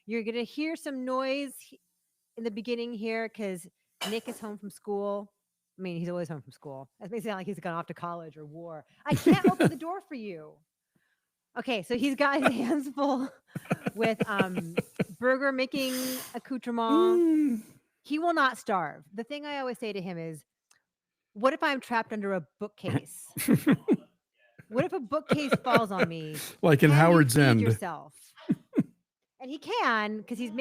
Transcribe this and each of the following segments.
You're going to hear some noise in the beginning here because Nick is home from school. I mean, he's always home from school. That makes it sound like he's gone off to college or war. I can't open the door for you. Okay, so he's got his hands full with burger making accoutrement. Mm. He will not starve. The thing I always say to him is, what if I'm trapped under a bookcase? What if a bookcase falls on me? Like in Can you Howard's feed End. yourself? And he can because he's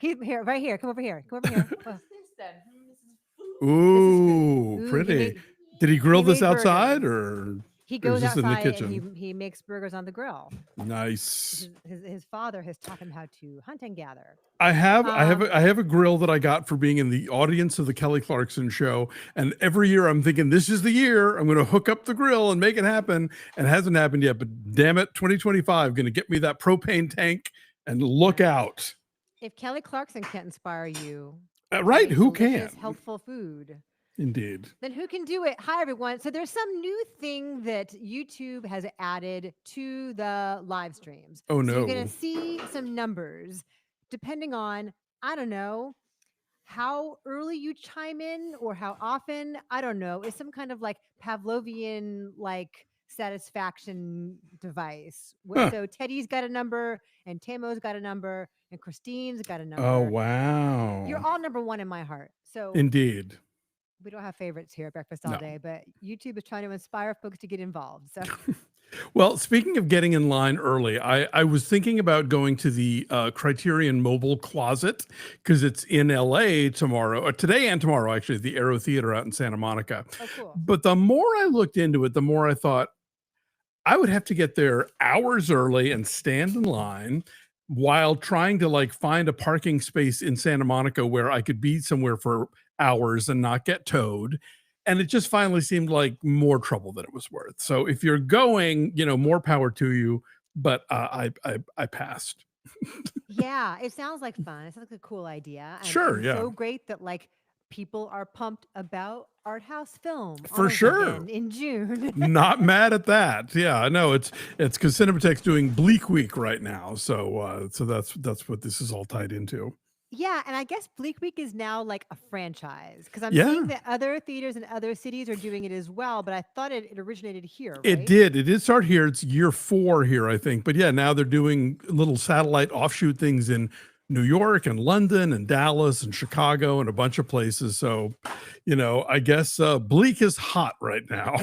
here, right here. Come over here. Come over here. Oh, Ooh, ooh, pretty. Did he grill he this made outside burgers. or He is goes this in the outside and kitchen? he makes burgers on the grill. Nice. His father has taught him how to hunt and gather. I have Um, I have a grill that I got for being in the audience of the Kelly Clarkson show, and every year I'm thinking this is the year I'm going to hook up the grill and make it happen, and it hasn't happened yet. But damn it, 2025 going to get me that propane tank, and look out. if Kelly Clarkson can't inspire you to Right? make Who delicious, can? healthful food, Indeed. then who can do it? Hi, everyone. So there's some new thing that YouTube has added to the live streams. Oh So you're going no. to see some numbers depending on, I don't know, how early you chime in or how often. I don't know. It's some kind of like Pavlovian like satisfaction device. Huh. So Teddy's got a number and Tamo's got a number and Christine's got a Oh number. You're wow. all number one in my heart. So Indeed. we don't have favorites here at Breakfast All No. Day, but YouTube is trying to inspire folks to get involved. So Well, speaking of getting in line early, I was thinking about going to the Criterion Mobile Closet because it's in LA tomorrow, or today and tomorrow, actually, at the Aero Theater out in Santa Monica. oh cool. But the more I looked into it, the more I thought I would have to get there hours early and stand in line while trying to like find a parking space in Santa Monica where I could be somewhere for hours and not get towed. And it just finally seemed like more trouble than it was worth. So if you're going, more power to you. But I passed. Yeah, it sounds like fun. It sounds like a cool idea. Sure, And yeah, so great that like people are pumped about art house film on for a sure. weekend in June. Not mad at that. Yeah, I know it's because Cinematheque's doing Bleak Week right now, so that's what this is all tied into. Yeah, and I guess Bleak Week is now like a franchise because I'm Yeah, seeing that other theaters and other cities are doing it as well. But I thought it originated here, it right? did. It did start here. It's year 4 here, I think. But yeah, now they're doing little satellite offshoot things in New York and London and Dallas and Chicago and a bunch of places. So, I guess Bleak is hot right now.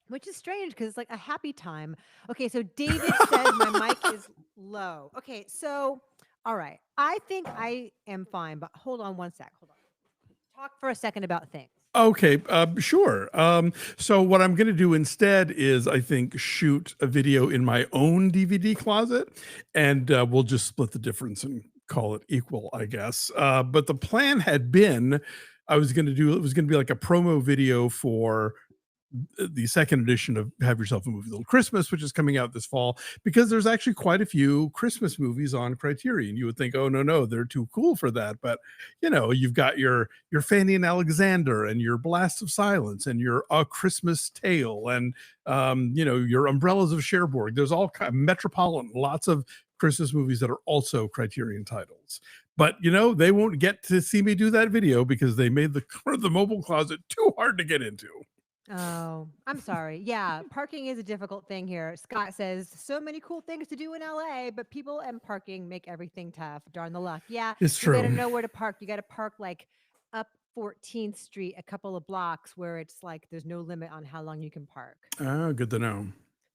Which is strange because it's like a happy time. Okay, so David says my mic is low. Okay, so all right. I think I am fine, but hold on one sec. Hold on. Talk for a second about things. Okay, sure. So what I'm going to do instead is, I think, shoot a video in my own DVD closet, and we'll just split the difference and call it equal, I guess. But the plan had been, it was going to be like a promo video for the second edition of Have Yourself a Movie Little Christmas, which is coming out this fall, because there's actually quite a few Christmas movies on Criterion. You would think, oh no, they're too cool for that, but you've got your Fanny and Alexander and your Blast of Silence and your A Christmas Tale and your Umbrellas of Cherbourg. There's all kind of Metropolitan, lots of Christmas movies that are also Criterion titles. But they won't get to see me do that video because they made the mobile closet too hard to get into. Oh, I'm sorry. Yeah, parking is a difficult thing here. Scott says so many cool things to do in LA, but people and parking make everything tough. Darn the luck. Yeah, It's you got to true. know where to park. You got to park like up 14th Street, a couple of blocks where it's like there's no limit on how long you can park. Oh, good to know.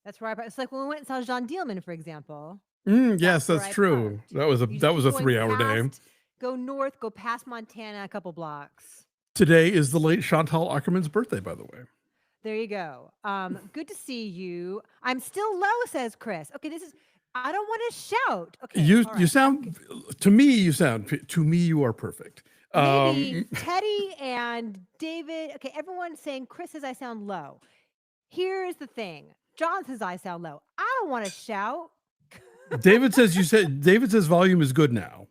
That's where I park. It's like when we went and saw Jean Dielman, for example. Yes, That's where that's I true. parked. That was a You just keep going 3-hour day. past, go north, go past Montana, a couple blocks. Today is the late Chantal Ackerman's birthday, by the way. There you go. Good to see you. I'm still low, says Chris. Okay, I don't want to shout. Okay, You all you right. sound to me you are perfect. Maybe Teddy and David. Okay, everyone's saying Chris says I sound low. Here's the thing. John says I sound low. I don't want to shout. David says volume is good now.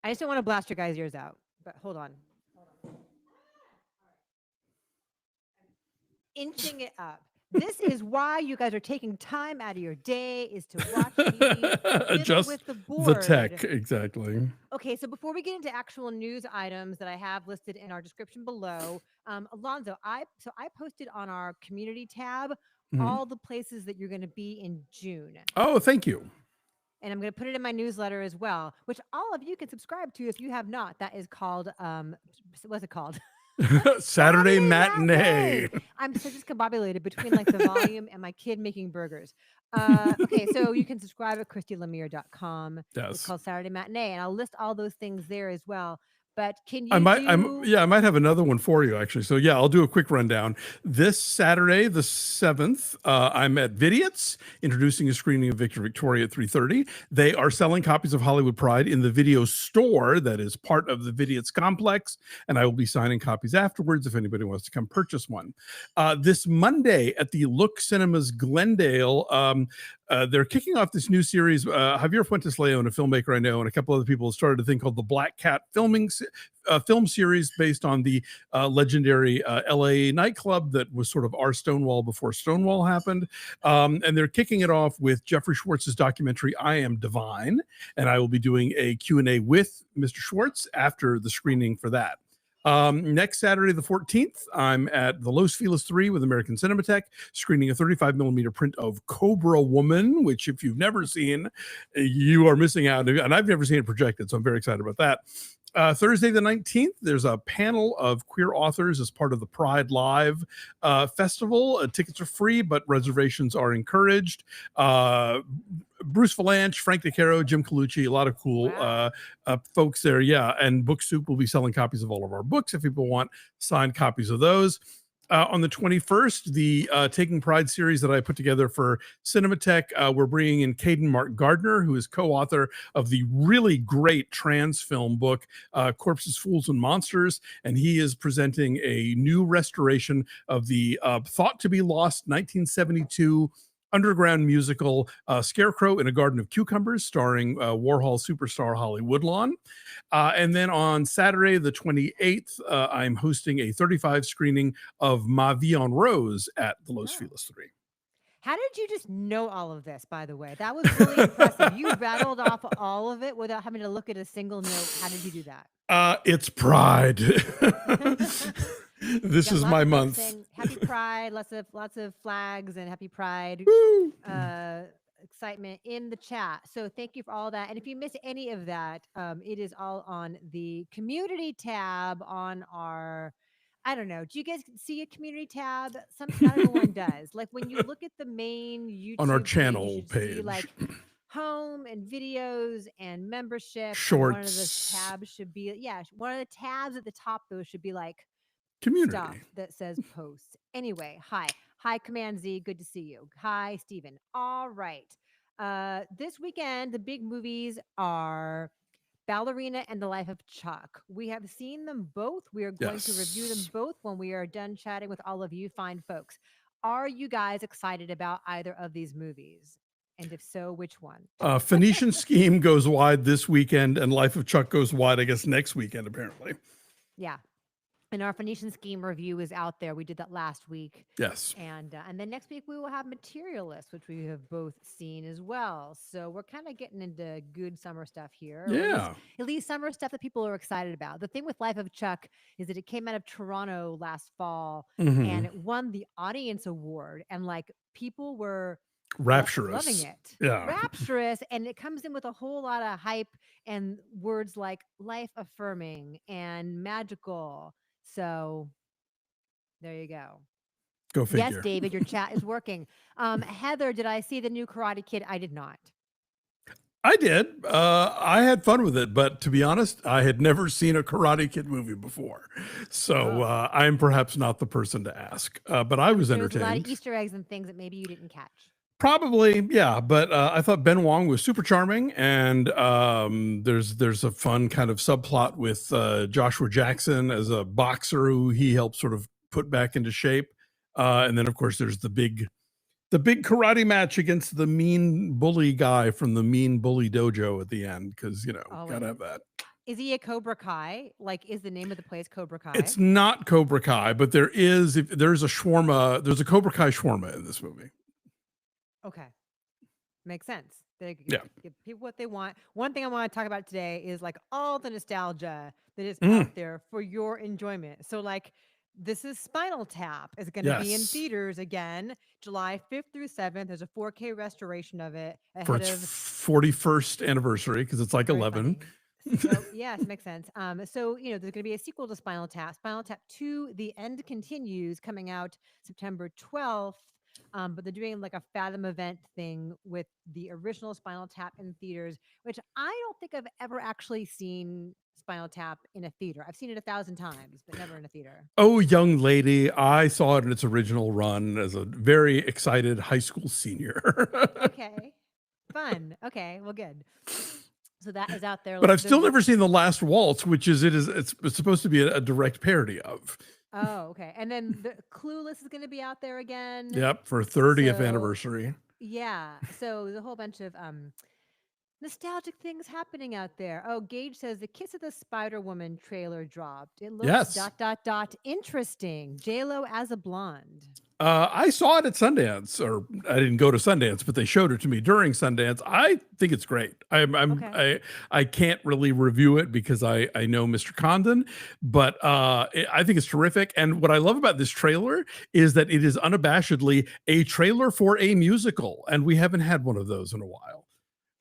I just don't want to blast your guys' ears out. But hold on. Inching it up. This is why you guys are taking time out of your day is to watch me fiddle Adjust with the the board. tech. Exactly. Okay, so before we get into actual news items that I have listed in our description below, Alonzo, I posted on our community tab Mhm. all the places that you're going to be in June. Oh, thank you. And I'm going to put it in my newsletter as well, which all of you can subscribe to if you have not. That is called, what's it called? Saturday Saturday matinee. matinee. I'm so discombobulated between like the volume and my kid making burgers. Okay, so you can subscribe at ChristyLemire.com. It's Yes. called Saturday Matinee, and I'll list all those things there as well. But can I you might, do? yeah, I might have another one for you actually. So yeah, I'll do a quick rundown. This Saturday, the 7th, I'm at Vidiots, introducing a screening of Victor Victoria at 3:30. They are selling copies of Hollywood Pride in the video store that is part of the Vidiots complex, and I will be signing copies afterwards if anybody wants to come purchase one. This Monday at the Look Cinemas Glendale, they're kicking off this new series. Javier Fuentes Leon, a filmmaker I know, and a couple other people started a thing called the Black Cat film series based on the legendary LA nightclub that was sort of our Stonewall before Stonewall happened. And they're kicking it off with Jeffrey Schwartz's documentary, I Am Divine. And I will be doing a Q&A with Mr. Schwartz after the screening for that. Next Saturday, the 14th, I'm at the Los Feliz 3 with American Cinematheque, screening a 35 millimeter print of Cobra Woman, which if you've never seen, you are missing out. And I've never seen it projected, so I'm very excited about that. Thursday, the 19th, there's a panel of queer authors as part of the Pride Live festival. Tickets are free, but reservations are encouraged. Bruce Valanche, Frank DeCaro, Jim Colucci, a lot of cool Wow. folks there. Yeah. And Book Soup will be selling copies of all of our books if people want signed copies of those. On the 21st, the Taking Pride series that I put together for Cinematheque, we're bringing in Caden Mark Gardner, who is co-author of the really great trans film book, Corpses, Fools, and Monsters. And he is presenting a new restoration of the thought to be lost 1972 underground musical Scarecrow in a Garden of Cucumbers, starring Warhol superstar Holly Woodlawn. And then on Saturday, the 28th, I'm hosting a 35 screening of Ma Vie en Rose at the Los Oh. Feliz 3. How did you just know all of this, by the way? That was really impressive. You rattled off all of it without having to look at a single note. How did you do that? It's Pride. We This got is lots my of folks month. saying Happy Pride, lots of flags and Happy Pride Woo! excitement in the chat. So thank you for all that. And if you miss any of that, it is all on the community tab on our. I don't know. Do you guys see a community tab? Not everyone does. Like when you look at the main On our YouTube page, you channel should see page. like home and videos and membership. And one of the Shorts. tabs should be, yeah, one of the tabs at the top though should be like Community. stuff that says posts. Anyway, hi Command Z, good to see you. Hi Steven. All right. This weekend the big movies are Ballerina and The Life of Chuck. We have seen them both. We are going to review them Yes. both when we are done chatting with all of you fine folks. Are you guys excited about either of these movies? And if so, which one? Phoenician Scheme goes wide this weekend, and Life of Chuck goes wide, I guess, next weekend, apparently. Yeah. And our Phoenician Scheme review is out there. We did that last week. Yes. And then next week we will have Materialist, which we have both seen as well. So we're kind of getting into good summer stuff here. Yeah. At least summer stuff that people are excited about. The thing with Life of Chuck is that it came out of Toronto last fall and it won the audience award. And like people were Rapturous. loving it. Yeah. Rapturous. And it comes in with a whole lot of hype and words like life affirming and magical. So there you go. Go figure. Yes, David, your chat is working. Heather, did I see the new Karate Kid? I did not. I did. I had fun with it, but to be honest, I had never seen a Karate Kid movie before. So I'm perhaps not the person to ask, but I was entertained. There's a lot of Easter eggs and things that maybe you didn't catch. Probably, yeah. But I thought Ben Wong was super charming, and there's a fun kind of subplot with Joshua Jackson as a boxer who he helped sort of put back into shape, and then of course there's the big karate match against the mean bully guy from the Mean Bully Dojo at the end, because gotta have that. Is he a Cobra Kai? Like, is the name of the place Cobra Kai? It's not Cobra Kai, but there's a shawarma. There's a Cobra Kai shawarma in this movie. Okay. Makes sense. They Yeah. give people what they want. One thing I want to talk about today is like all the nostalgia that is Mm, out there for your enjoyment. So like this is Spinal Tap. It's going to be in yes. theaters again, July 5th through 7th. There's a 4K restoration of it For ahead its of 41st anniversary, because it's like very 11. funny. So yes, makes sense. So there's going to be a sequel to Spinal Tap. Spinal Tap 2: The End Continues, coming out September 12th. But they're doing like a Fathom event thing with the original Spinal Tap in theaters, which I don't think I've ever actually seen Spinal Tap in a theater. I've seen it 1,000 times, but never in a theater. Oh, young lady, I saw it in its original run as a very excited high school senior. Okay, fun. Okay, well, good. So that is out there. But I've The still never seen The Last Waltz, which it's supposed to be a direct parody of. Oh, okay. And then the Clueless is going to be out there again. Yep, for 30th So anniversary. yeah, so there's a whole bunch of nostalgic things happening out there. Oh, Gage says the Kiss of the Spider Woman trailer dropped. It looks Yes. interesting. J Lo as a blonde. I saw it at Sundance, or I didn't go to Sundance, but they showed it to me during Sundance. I think it's great. Okay. I can't really review it because I know Mr. Condon, but I think it's terrific. And what I love about this trailer is that it is unabashedly a trailer for a musical, and we haven't had one of those in a while.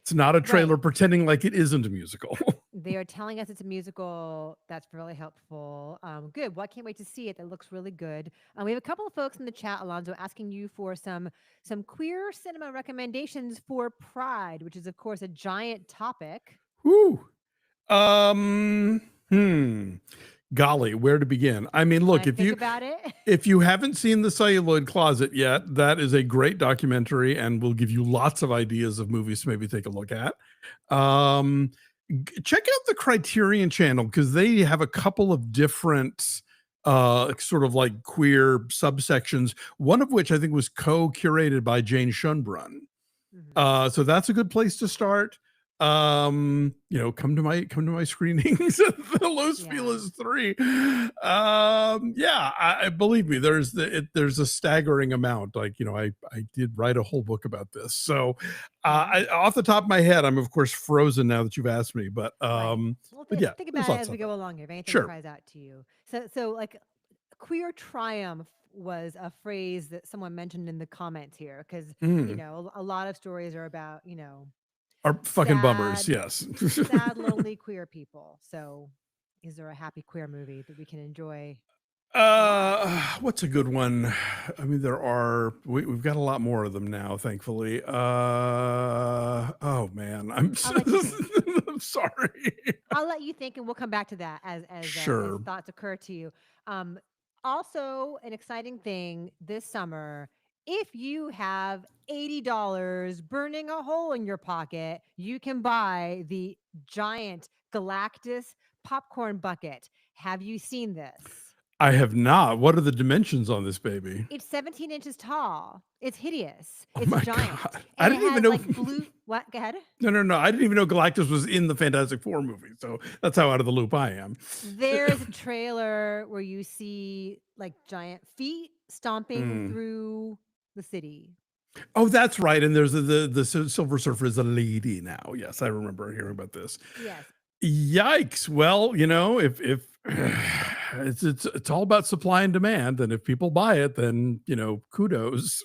It's not a trailer Right. pretending like it isn't a musical. They are telling us it's a musical. That's really helpful. Good. Well, I can't wait to see it. That looks really good. We have a couple of folks in the chat, Alonzo, asking you for some queer cinema recommendations for Pride, which is of course a giant topic. Whew. Um, hmm. Golly, where to begin? I mean, look, Think about it. if you haven't seen The Celluloid Closet yet, that is a great documentary and will give you lots of ideas of movies to maybe take a look at. Check out the Criterion Channel, because they have a couple of different sort of like queer subsections, one of which I think was co-curated by Jane Schunbrunn. So that's a good place to start. Come to my screenings at the Los Feliz 3. I believe me, there's a staggering amount. Like, I did write a whole book about this. So off the top of my head, I'm of course frozen now that you've asked me, but yeah, think about it as we go along here. If anything cries out to you. So like queer triumph was a phrase that someone mentioned in the comments here, because a lot of stories are about are fucking bummers. Yes. Sad, lonely queer people. So is there a happy queer movie that we can enjoy? What's a good one? I mean, we've got a lot more of them now, thankfully. Oh man, I'm sorry. I'll let you think, and we'll come back to that as sure. Thoughts occur to you. Also, an exciting thing this summer: if you have $80 burning a hole in your pocket, you can buy the giant Galactus popcorn bucket. Have you seen this? I have not. What are the dimensions on this baby? It's 17 inches tall. It's hideous. Oh it's my giant. God. And I didn't even know. Like blue. What? Go ahead. No. I didn't even know Galactus was in the Fantastic Four movie. So that's how out of the loop I am. There's a trailer where you see like giant feet stomping through the city. Oh, that's right. And there's the Silver Surfer is a lady now. Yes, I remember hearing about this. Yes. Yikes. Well, if it's all about supply and demand, and if people buy it, then kudos.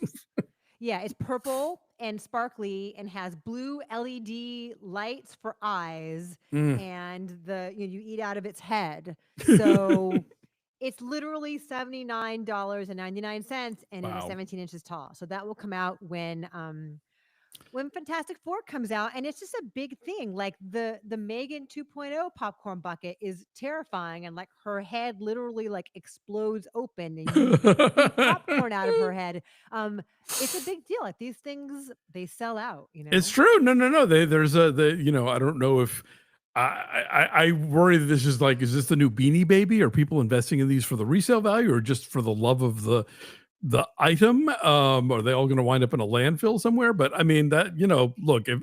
Yeah, it's purple and sparkly and has blue LED lights for eyes, and you eat out of its head. So it's literally $79.99, and it is 17 inches tall. So that will come out when Fantastic Four comes out, and it's just a big thing. Like the Megan 2.0 popcorn bucket is terrifying, and like her head literally like explodes open, and you eat popcorn out of her head. It's a big deal. Like these things, they sell out. It's true. No. There's I don't know if. I worry that this is this the new Beanie Baby? Are people investing in these for the resale value or just for the love of the item? Are they all going to wind up in a landfill somewhere? But I mean that, look, if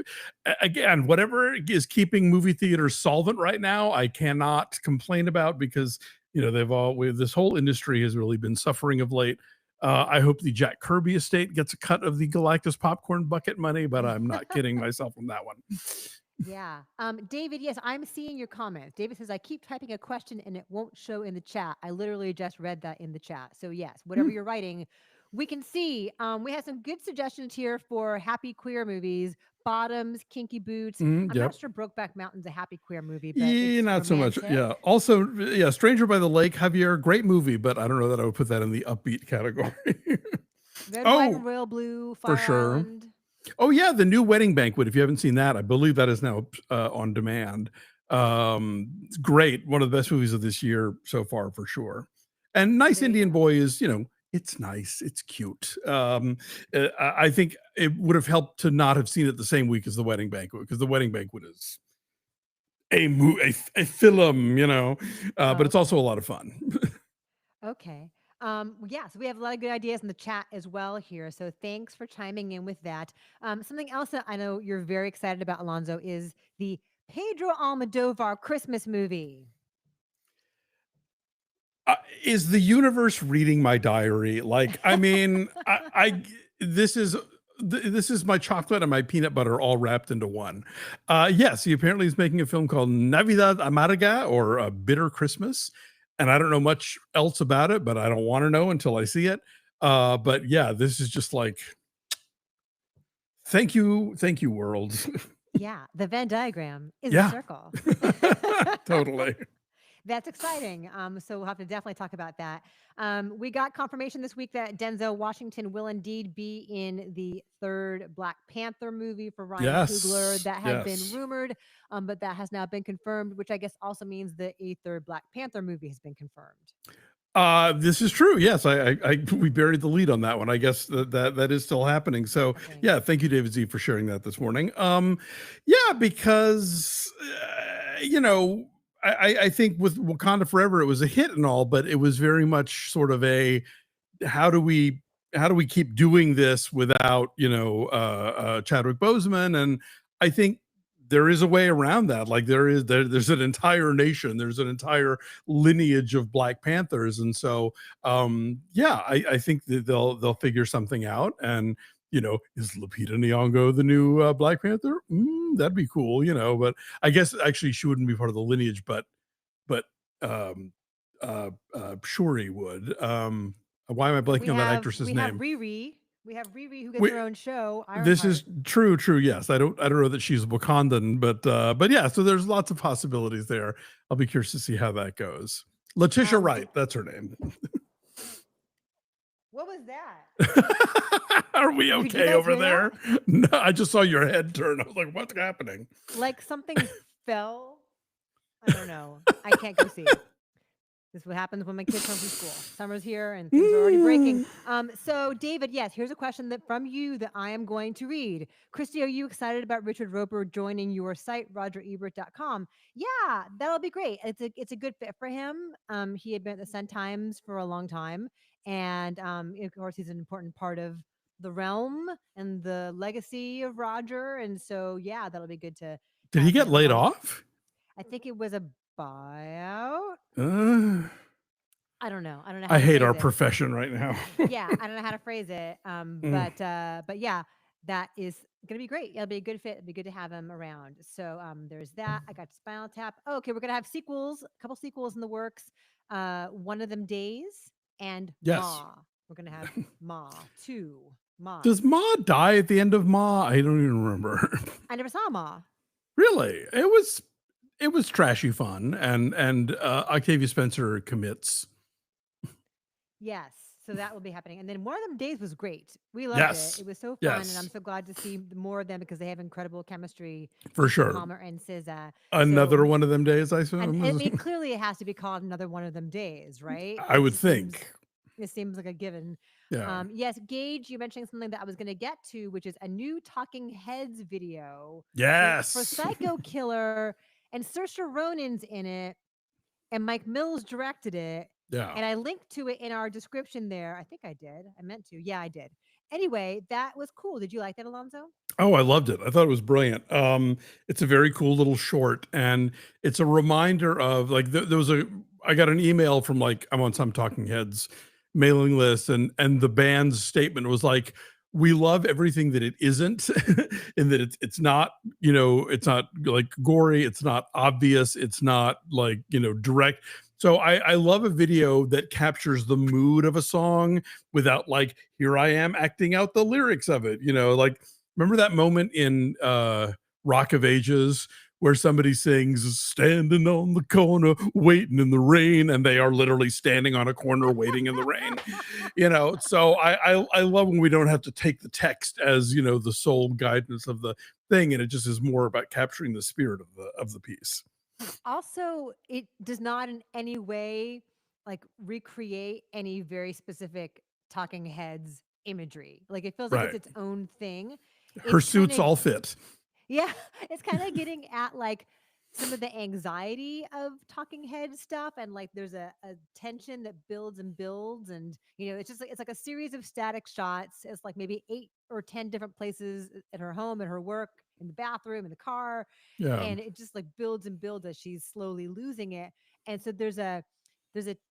again, whatever is keeping movie theaters solvent right now, I cannot complain about, because this whole industry has really been suffering of late. I hope the Jack Kirby estate gets a cut of the Galactus popcorn bucket money, but I'm not kidding myself on that one. Yeah. David, yes, I'm seeing your comments. David says, I keep typing a question and it won't show in the chat. I literally just read that in the chat. So, yes, whatever you're writing, we can see. We have some good suggestions here for happy queer movies. Bottoms, Kinky Boots. I'm Yep. not sure Brokeback Mountain's a happy queer movie, but Yeah, it's not so much. romantic. Yeah. Also, yeah, Stranger by the Lake, Javier, great movie, but I don't know that I would put that in the upbeat category. Red, White, and Oh, Royal Blue, for Fire sure. Island. Oh yeah, the new Wedding Banquet. If you haven't seen that, I believe that is now on demand. It's great. One of the best movies of this year so far, for sure. And Nice There you Indian go. Boy is, it's nice. It's cute. I think it would have helped to not have seen it the same week as the Wedding Banquet, because the Wedding Banquet is a film, but it's also Okay. a lot of fun. Okay. Yeah, so we have a lot of good ideas in the chat as well here. So thanks for chiming in with that. Something else that I know you're very excited about, Alonso, is the Pedro Almodovar Christmas movie. Is the universe reading my diary? Like, I mean, this is my chocolate and my peanut butter all wrapped into one. Yes, he apparently is making a film called Navidad Amarga, or Bitter Christmas, and I don't know much else about it, but I don't want to know until I see it. But yeah, this is just like, thank you, world. Yeah, the Venn diagram is a Yeah, circle. totally. That's exciting. So we'll have to definitely talk about that. We got confirmation this week that Denzel Washington will indeed be in the third Black Panther movie for Ryan Coogler. Yes, That had been yes. rumored, but that has now been confirmed, which I guess also means that a third Black Panther movie has been confirmed. This is true. Yes, we buried the lead on that one. I guess that is still happening. So Okay. yeah, thank you, David Z, for sharing that this morning. Yeah, because I think with Wakanda Forever, it was a hit and all, but it was very much sort of a how do we keep doing this without Chadwick Boseman? And I think there is a way around that. Like there's an entire nation, there's an entire lineage of Black Panthers, and so yeah, I think that they'll figure something out. And is Lupita Nyong'o the new Black Panther? That'd be cool, but I guess actually she wouldn't be part of the lineage, but um Shuri would. Why am I blanking on that actress's we have name? Riri. We have Riri who gets We, her own show. this Ironheart. is true. Yes, I don't know that she's Wakandan, but yeah. So there's lots of possibilities there. I'll be curious to see how that goes. Letitia Wright, that's her name. What was that? Are we Did you okay guys over hear there? that? No, I just saw your head turn. I was like, what's happening? Like something fell. I don't know. I can't go see it. This is what happens when my kids come from school. Summer's here and things are already breaking. So David, yes, here's a question that from you that I am going to read. Christy, are you excited about Richard Roper joining your site, rogerebert.com? Yeah, that'll be great. It's a good fit for him. He had been at the Sun Times for a long time. And of course he's an important part of the realm and the legacy of Roger. And so yeah, that'll be good to Did he have get him laid along. off? I think it was a buyout. I don't know. I don't know how I to hate phrase our it. profession right now. Yeah, I don't know how to phrase it. But yeah, that is gonna be great. It'll be a good fit. It'll be good to have him around. So there's that. I got Spinal Tap. Oh, okay, we're gonna have sequels, a couple sequels in the works. One of them Days and Yes. Ma. We're gonna have Ma 2. Ma. Does Ma die at the end of Ma? I don't even remember. I never saw Ma. Really? It was trashy fun, and Octavia Spencer commits. Yes. So that will be happening. And then One of Them Days was great. We loved Yes. it. It was so fun. Yes. And I'm so glad to see more of them because they have incredible chemistry. For Keke sure. Palmer and SZA. Another one of them days, I suppose. And I mean, clearly it has to be called Another One of Them Days, right? I would think. It seems like a given. Yeah. Yes, Gage, you're mentioning something that I was going to get to, which is a new Talking Heads video. Yes. For Psycho Killer, and Saoirse Ronan's in it, and Mike Mills directed it. Yeah. And I linked to it in our description there. I think I did. I meant to. Yeah, I did. Anyway, that was cool. Did you like that, Alonso? Oh, I loved it. I thought it was brilliant. It's a very cool little short, and it's a reminder of like I got an email from like I'm on some Talking Heads mailing list, and the band's statement was like, we love everything that it isn't, and that it's not, it's not like gory, it's not obvious, it's not like, direct. So I love a video that captures the mood of a song without like, here I am acting out the lyrics of it. Like, remember that moment in Rock of Ages where somebody sings standing on the corner waiting in the rain, and they are literally standing on a corner waiting in the rain. So I love when we don't have to take the text as, the sole guidance of the thing, and it just is more about capturing the spirit of the piece. Also, it does not in any way like recreate any very specific Talking Heads imagery. Like it feels like it's Right. its own thing. Her It's kind suits of all fit. yeah, it's kind of getting at like some of the anxiety of Talking Head stuff, and like there's a tension that builds and builds, and it's just like it's like a series of static shots. It's like maybe 8 or 10 different places at her home, at her work, in the bathroom, in the car, Yeah. and it just like builds and builds as she's slowly losing it. And so there's a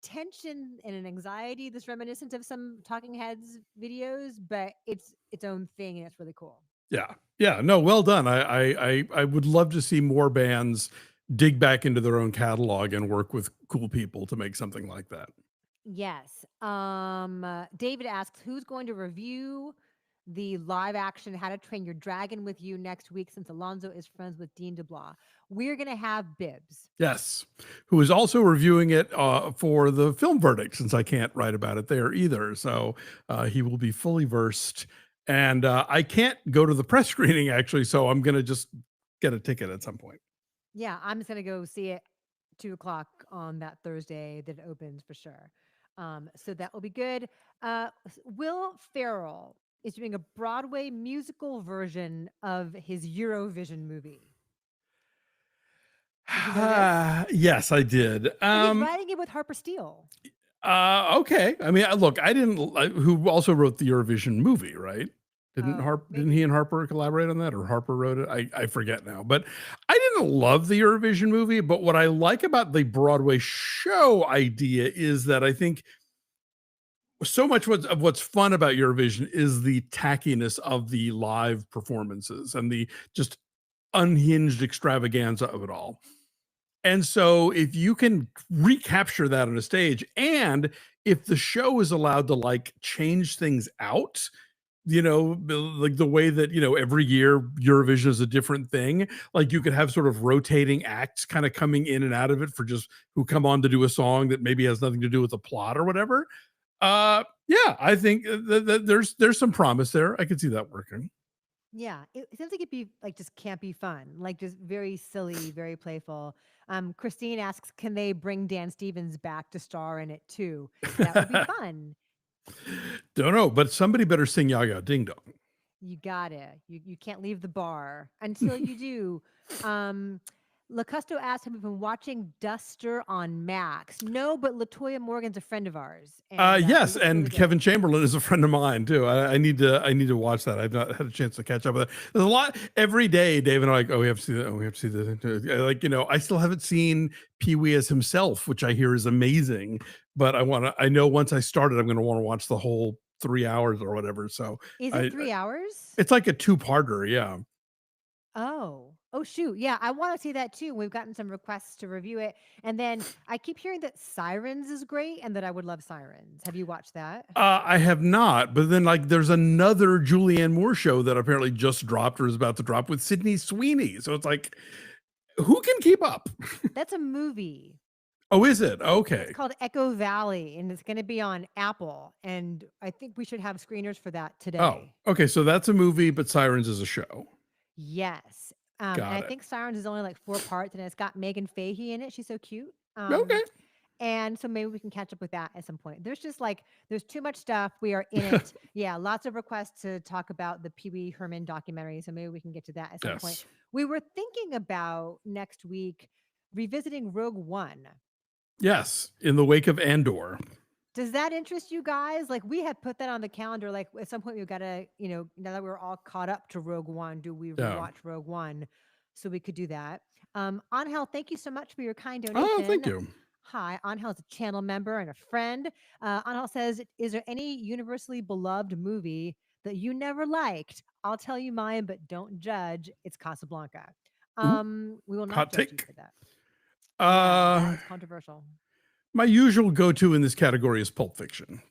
tension and an anxiety that's reminiscent of some Talking Heads videos, but it's its own thing, and it's really cool. Yeah. Yeah. No, well done. I would love to see more bands dig back into their own catalog and work with cool people to make something like that. Yes. David asks, who's going to review the live action How to Train Your Dragon with you next week, since Alonzo is friends with Dean DeBlois? We're going to have Bibbs. Yes. Who is also reviewing it for the film verdict, since I can't write about it there either. So he will be fully versed. And I can't go to the press screening, actually. So I'm going to just get a ticket at some point. Yeah, I'm just going to go see it 2 o'clock on that Thursday that it opens for sure. So that will be good. Will Ferrell is doing a Broadway musical version of his Eurovision movie. Did you know this? Yes, I did. So he's writing it with Harper Steele. Okay. I mean, look, I didn't. Who also wrote the Eurovision movie, right? Oh, Didn't he maybe. and Harper collaborate on that, or Harper wrote it? I forget now. But I didn't love the Eurovision movie. But what I like about the Broadway show idea is that I think so much of what's fun about Eurovision is the tackiness of the live performances and the just unhinged extravaganza of it all. And so if you can recapture that on a stage, and if the show is allowed to like change things out, like the way that, every year Eurovision is a different thing. Like you could have sort of rotating acts kind of coming in and out of it for just who come on to do a song that maybe has nothing to do with the plot or whatever. Yeah, I think that there's some promise there. I could see that working. Yeah, it sounds like it'd be like just campy fun, like just very silly, very playful. Christine asks, can they bring Dan Stevens back to star in it too? That would be fun. Don't know, but somebody better sing Yaga Ding Dong. You got it. You can't leave the bar until you do. Lacusto asked, have we been watching Duster on Max? No, but Latoya Morgan's a friend of ours, and it Yes, looks really and Kevin good. Chamberlain is a friend of mine too. I need to watch that. I've not had a chance to catch up with it. There's a lot every day. Dave and I are like, oh, we have to see that. Oh, we have to see that. Like, I still haven't seen Pee Wee as himself, which I hear is amazing. But I know once I started, I'm going to want to watch the whole 3 hours or whatever. So Is it I, 3 hours? it's like a two-parter. Yeah. Oh, shoot. Yeah, I want to see that too. We've gotten some requests to review it. And then I keep hearing that Sirens is great and that I would love Sirens. Have you watched that? I have not, but then like there's another Julianne Moore show that apparently just dropped or is about to drop with Sydney Sweeney. So it's like, who can keep up? That's a movie. Oh, is it? It's Okay. called Echo Valley and it's going to be on Apple. And I think we should have screeners for that Oh, today. okay. So that's a movie, but Sirens is a show. Yes. And Got I it. think Sirens is only like 4 parts and it's got Megan Fahey in it. She's so cute. Okay. And so maybe we can catch up with that at some point. There's just like there's too much stuff. We are in it. Yeah, lots of requests to talk about the Pee Wee Herman documentary. So maybe we can get to that at some point. Yes. We were thinking about next week revisiting Rogue One. Yes. In the wake of Andor. Does that interest you guys? Like we had put that on the calendar. Like at some point we've got to, now that we're all caught up to Rogue One, do we Yeah. rewatch Rogue One? So we could do that. Angel, thank you so much for your kind Oh, thank donation. you. Hi, Angel is a channel member and a friend. Angel says, "Is there any universally beloved movie that you never liked? I'll tell you mine, but don't judge. It's Casablanca." Ooh, We will not hot judge you take. for that. Yeah, that Uh, is controversial. my usual go-to in this category is Pulp Fiction.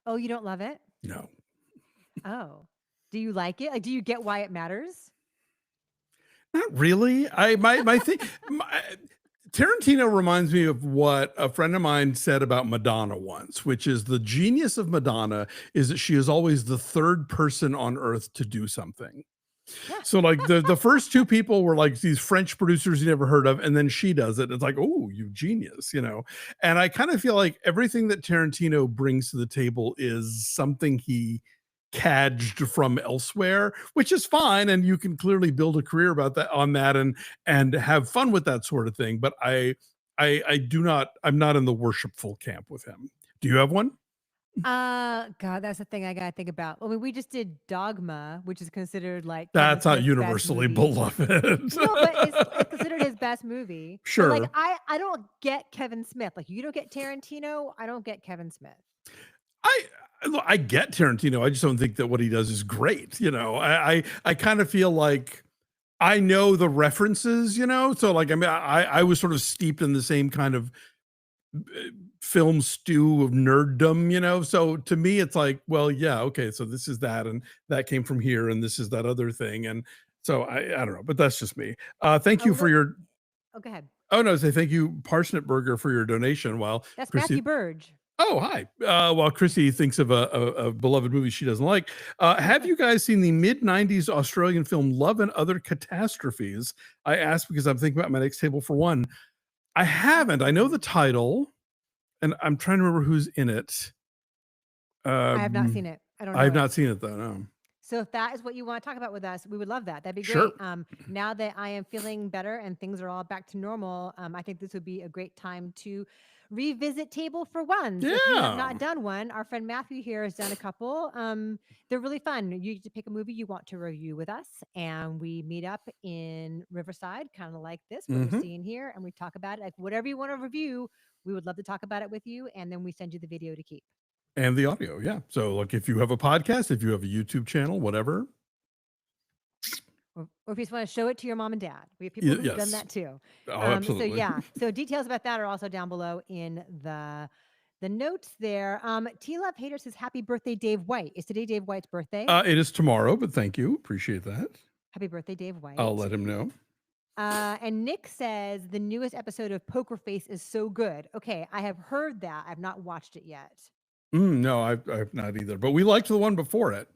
Oh, you don't love it? No, Oh, do you like it? Like, do you get why it matters? not really. My thing. Tarantino reminds me of what a friend of mine said about Madonna once, which is the genius of Madonna is that she is always the third person on earth to do something. So like the first two people were like these French producers you never heard of, and then she does it. It's like, oh, you genius, you know. And I kind of feel like everything that Tarantino brings to the table is something he cadged from elsewhere, which is fine, and you can clearly build a career about that on that and have fun with that sort of thing. But I do not. I'm not in the worshipful camp with him. Do you have one? God, that's the thing I gotta think about. I mean, we just did Dogma, which is considered like Kevin That's not Smith's best universally movie. beloved. No, but it's considered his best movie. But like, Sure. I don't get Kevin Smith. Like, you don't get Tarantino. I don't get Kevin Smith. I I get Tarantino. I just don't think that what he does is great. You know, I kind of feel like I know the references. You know, so like I mean, I was sort of steeped in the same kind of film stew of nerddom. You know, so to me, it's like, well, yeah, okay, so this is that, and that came from here, and this is that other thing, and so I don't know, but that's just me. Thank Oh, you for look. your. Oh, go ahead. Oh no, say thank you, Parsnip Burger, for your donation. While That's Christy. Matthew Burge. Oh, hi. While Chrissy thinks of a beloved movie she doesn't like, have you guys seen the mid 90s Australian film Love and Other Catastrophes? I asked because I'm thinking about my next table for one. I haven't. I know the title, and I'm trying to remember who's in it. I have not Um, seen it. I don't know I've it. not seen it though. No. So if that is what you want to talk about with us, we would love that. That'd be Sure. great. Now that I am feeling better and things are all back to normal, I think this would be a great time to revisit Table for Ones. If you have Yeah. not done one, our friend Matthew here has done a couple. They're really fun. You get to pick a movie you want to review with us, and we meet up in Riverside, kind of like this, what Hmm. we're seeing here, and we talk about it. Like whatever you want to review, we would love to talk about it with you, and then we send you the video to keep. And the audio. Yeah. So, like, if you have a podcast, if you have a YouTube channel, whatever. Or if you just want to show it to your mom and dad. We have people who've done Yes. that too. Oh, So absolutely. yeah, so details about that are also down below in the notes there. T Love Hater says, "Happy birthday, Dave White." Is today Dave White's birthday? It is tomorrow, but thank you. Appreciate that. Happy birthday, Dave I'll White. let him know. And Nick says the newest episode of Poker Face is so good. Okay, I have heard that. I've not watched it yet. No, I've not either. But we liked the one before it.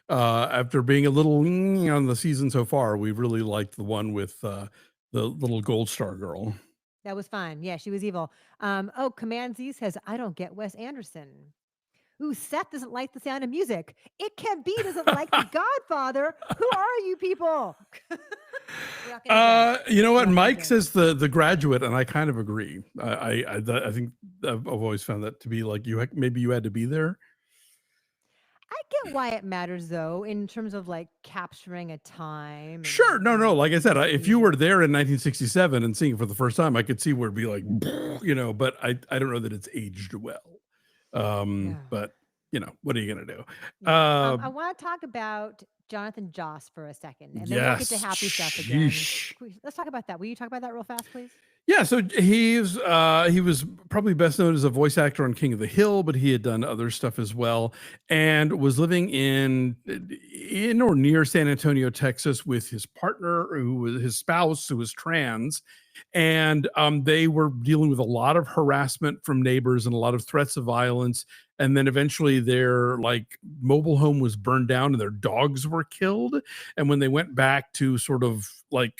After being a little on the season so far, we really liked the one with the little gold star girl. That was fun. Yeah, she was evil. Oh, Command Z says, "I don't get Wes Anderson." Ooh, Seth doesn't like the sound of music. It can be doesn't like The Godfather. Who are you people? We're not gonna judge. You know We're what? not gonna Mike judge. says the Graduate, and I kind of agree. I think I've always found that to be like maybe you had to be there. I get why it matters though, in terms of like capturing a time Sure, and no. Like I said, if you were music. there in 1967 and seeing it for the first time, I could see where it'd be like, you know. But I don't know that it's aged well. Yeah. But you know, what are you gonna do? Yeah. I want to talk about Jonathan Joss for a second, and then we'll get to Yes. happy stuff again. Sheesh. Let's talk about that. Will you talk about that real fast, please? Yeah, so he was probably best known as a voice actor on King of the Hill, but he had done other stuff as well, and was living in or near San Antonio, Texas, with his partner, who was his spouse, who was trans, and they were dealing with a lot of harassment from neighbors and a lot of threats of violence. And then eventually their like mobile home was burned down and their dogs were killed. And when they went back to sort of like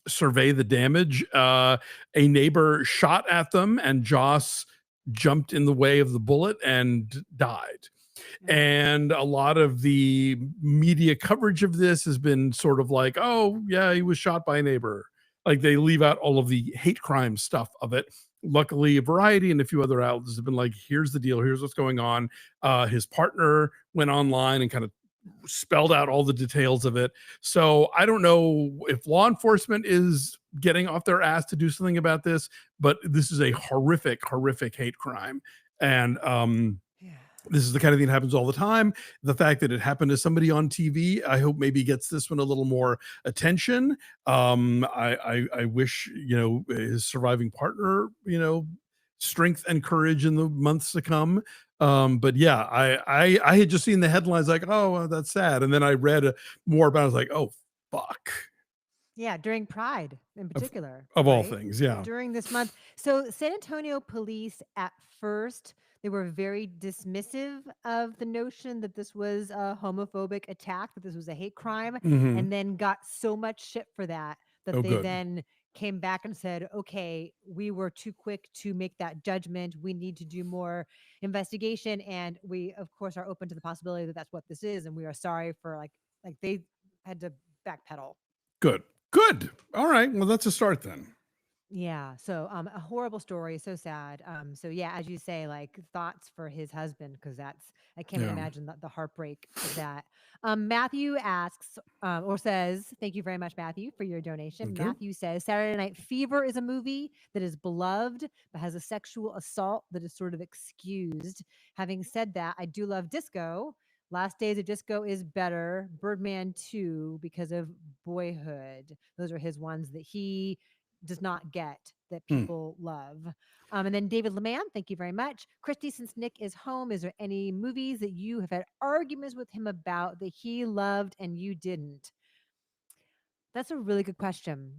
survey the damage, a neighbor shot at them, and Joss jumped in the way of the bullet and died. And a lot of the media coverage of this has been sort of like, oh, yeah, he was shot by a neighbor. Like they leave out all of the hate crime stuff of it. Luckily, Variety and a few other outlets have been like, here's the deal, here's what's going on. His partner went online and kind of spelled out all the details of it. So I don't know if law enforcement is getting off their ass to do something about this, but this is a horrific, horrific hate crime. And Yeah. this is the kind of thing that happens all the time. The fact that it happened to somebody on TV, I hope maybe gets this one a little more attention. I wish, his surviving partner, strength and courage in the months to come. But yeah, I had just seen the headlines like, oh, well, that's sad. And then I read more about it. I was like, oh, fuck. Yeah, during Pride in Of, particular, of all right? things. Yeah. During this month. So San Antonio police at first, they were very dismissive of the notion that this was a homophobic attack, that this was a hate crime, Hmm. and then got so much shit for that that Oh, they good. then came back and said, okay, we were too quick to make that judgment. We need to do more investigation. And we, of course, are open to the possibility that that's what this is. And we are sorry for like they had to backpedal. Good. Good. All right. Well, that's a start then. Yeah. So a horrible story, so sad. So yeah, as you say, like thoughts for his husband, because that's I can't even Yeah. imagine the heartbreak of that. Matthew asks or says, thank you very much, Matthew, for your donation. Okay. Matthew says Saturday Night Fever is a movie that is beloved but has a sexual assault that is sort of excused. Having said that, I do love disco. Last Days of Disco is better. Birdman 2 because of Boyhood. Those are his ones that he does not get that Hmm. people love. And then David LeMan, thank you very much. Christy, since Nick is home, is there any movies that you have had arguments with him about that he loved and you didn't? That's a really good question.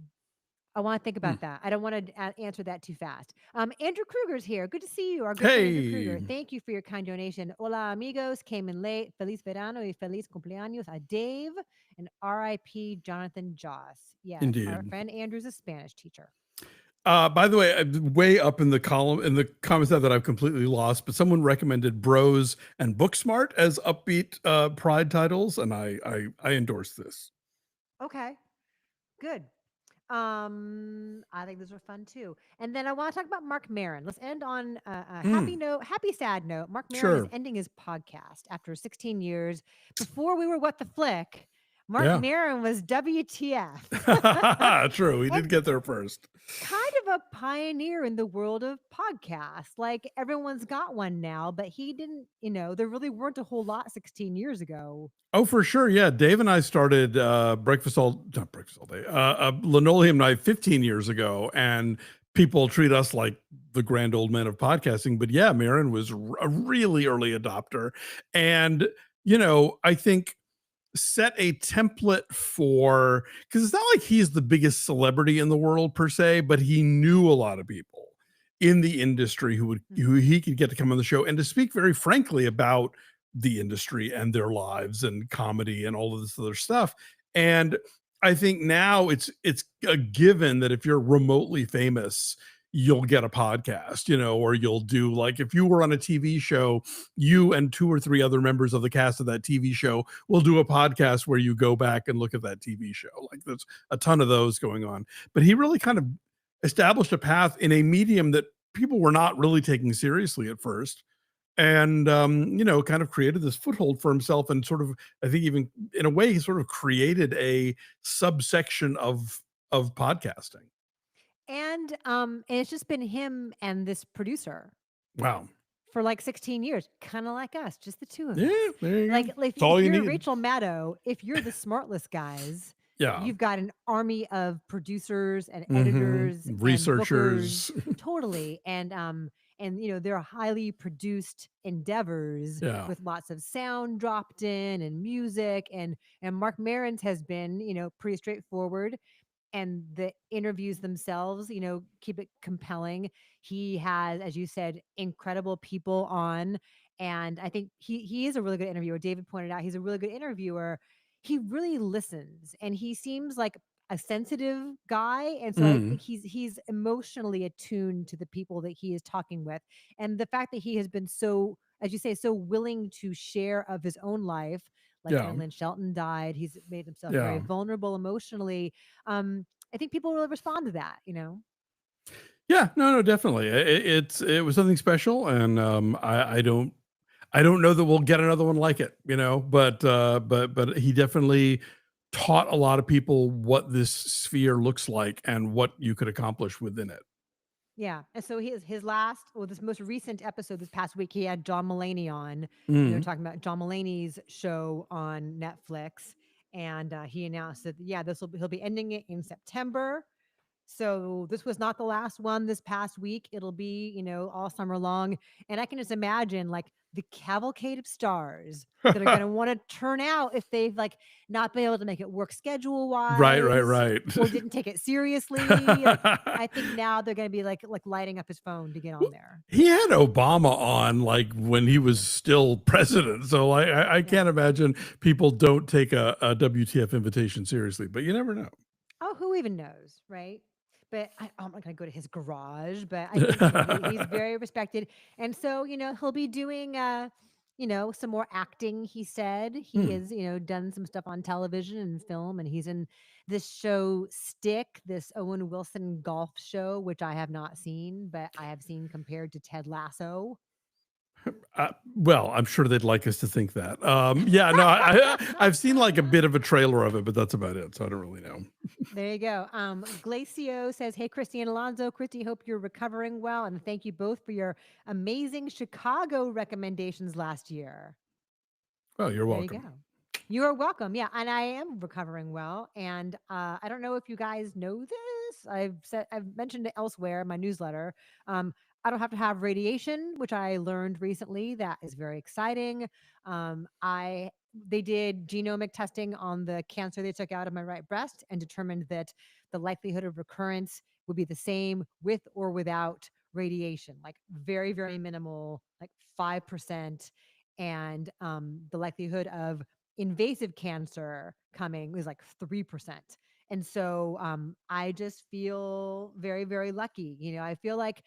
I want to think Hmm. about that. I don't want to answer that too fast. Andrew Kruger's here. Good to see you, our good friend Andrew Hey, Kruger. Thank you for your kind donation. Hola, amigos. Came in late. Feliz verano y feliz cumpleaños a Dave and RIP Jonathan Joss. Yes, our indeed. friend Andrew's a Spanish teacher. By the way, way up in the column in the comments that I've completely lost, but someone recommended Bros and Booksmart as upbeat Pride titles, and I endorse this. Okay, good. I think those are fun too. And then I want to talk about Marc Maron. Let's end on a happy Mm, note, happy sad note. Marc Maron is sure. ending his podcast after 16 years. Before we were What the Flick, Marc Yeah. Maron was WTF. True. We And did get there first. kind of a pioneer in the world of podcasts. Like everyone's got one now, but he didn't, there really weren't a whole lot 16 years ago. Oh, for sure. Yeah. Dave and I started not breakfast all day, Linoleum Night 15 years ago. And people treat us like the grand old men of podcasting. But yeah, Marin was a really early adopter. And, I think set a template for, because it's not like he's the biggest celebrity in the world per se, but he knew a lot of people in the industry who Mhm. he could get to come on the show and to speak very frankly about the industry and their lives and comedy and all of this other stuff. And I think now it's a given that if you're remotely famous, you'll get a podcast, or you'll do, like, if you were on a TV show, you and two or three other members of the cast of that TV show will do a podcast where you go back and look at that TV show. Like, there's a ton of those going on. But he really kind of established a path in a medium that people were not really taking seriously at first, and kind of created this foothold for himself, and sort of, I think, even in a way, he sort of created a subsection of podcasting. And it's just been him and this producer Wow. for like 16 years, kind of like us, just the two of Yeah, us. there you Like go. That's all if you you're need. Rachel Maddow, if you're the Smartless guys, Yeah. you've got an army of producers and Mhm. editors and bookers, Researchers. totally. And they're highly produced endeavors Yeah. with lots of sound dropped in and music and Mark Maron's has been, pretty straightforward, and the interviews themselves, keep it compelling. He has, as you said, incredible people on, and I think he is a really good interviewer. David pointed out he's a really good interviewer. He really listens, and he seems like a sensitive guy, and so I Mhm. think he's emotionally attuned to the people that he is talking with, and the fact that he has been so, as you say, so willing to share of his own life. Like Yeah. when Lynn Shelton died, he's made himself very Yeah. vulnerable emotionally. I think people really respond to that. Yeah. No, definitely. It was something special, and I don't I don't know that we'll get another one like it, but he definitely taught a lot of people what this sphere looks like and what you could accomplish within it. Yeah, and so his last, well, this most recent episode this past week, he had John Mulaney on, and they were Mm. talking about John Mulaney's show on Netflix, and he announced that yeah, he'll be ending it in September. So this was not the last one this past week. It'll be, all summer long. And I can just imagine like the cavalcade of stars that are going to want to turn out if they've like not been able to make it work schedule Right, right, wise right. or didn't take it seriously. Like I think now they're going to be like lighting up his phone to get on Well, there. he had Obama on like when he was still president, so I Yeah. can't imagine people don't take a WTF invitation seriously, but you never know. Oh, who even knows, right? But I'm not gonna go to his garage, but I think he's very respected, and so he'll be doing some more acting. He said he Hmm. has done some stuff on television and film, and he's in this show Stick, this Owen Wilson golf show, which I have not seen, but I have seen compared to Ted Lasso. Well, I'm sure they'd like us to think that. Yeah, no, I've seen like a bit of a trailer of it, but that's about it. So I don't really know. There you go. Glacio says, "Hey, Christy and Alonzo. Christy, hope you're recovering well, and thank you both for your amazing Chicago recommendations last year." Oh, you're There you welcome. go. You are welcome. Yeah, and I am recovering well. And I don't know if you guys know this. I've mentioned it elsewhere in my newsletter. I don't have to have radiation, which I learned recently. That is very exciting. I They did genomic testing on the cancer they took out of my right breast and determined that the likelihood of recurrence would be the same with or without radiation, like very, very minimal, like 5%, and the likelihood of invasive cancer coming is like 3%. And so I just feel very, very lucky. I feel like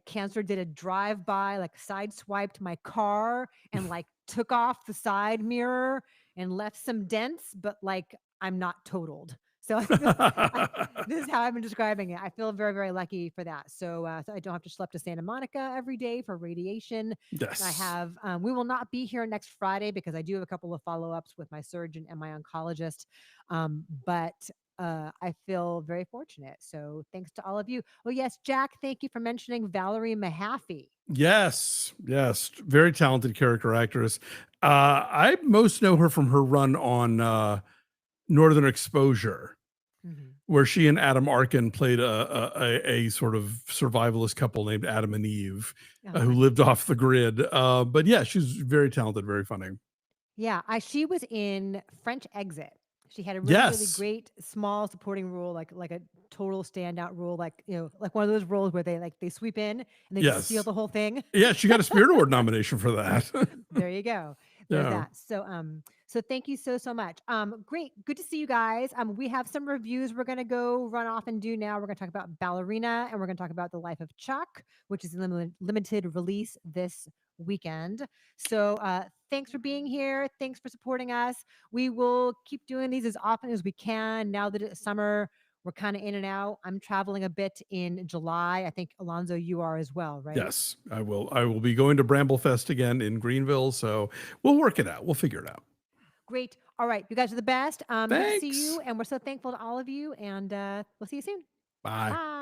cancer did a drive by, like sideswiped my car and like took off the side mirror and left some dents, but like I'm not totaled. So this is how I've been describing it. I feel very, very lucky for that. So I don't have to schlep to Santa Monica every day for radiation. I Yes. have, we will not be here next Friday because I do have a couple of follow ups with my surgeon and my oncologist. But I feel very fortunate. So thanks to all of you. Oh, yes, Jack, thank you for mentioning Valerie Mahaffey. Yes. Yes. Very talented character actress. I most know her from her run on Northern Exposure, Mhm. where she and Adam Arkin played a sort of survivalist couple named Adam and Eve, Oh, who funny. lived off the grid. But yeah, she's very talented, very funny. Yeah, she was in French Exit. She had a really, really Yes. great small supporting role, like a total standout role, like like one of those roles where they sweep in and they just steal Yes. the whole thing. Yeah, she got a Spirit Award nomination for that. There you go. There's Yeah. that. So thank you so much. Great. Good to see you guys. We have some reviews we're gonna go run off and do now. We're gonna talk about Ballerina and we're gonna talk about The Life of Chuck, which is limited release this weekend. So thanks for being here. Thanks for supporting us. We will keep doing these as often as we can now that it's summer. We're kind of in and out. I'm traveling a bit in July. I think Alonzo, you are as well, right? Yes, I will. I will be going to Bramblefest again in Greenville, so we'll work it out. We'll figure it out. Great. All right. You guys are the best. Good to see you. Thanks. And we're so thankful to all of you. And we'll see you soon. Bye. Bye.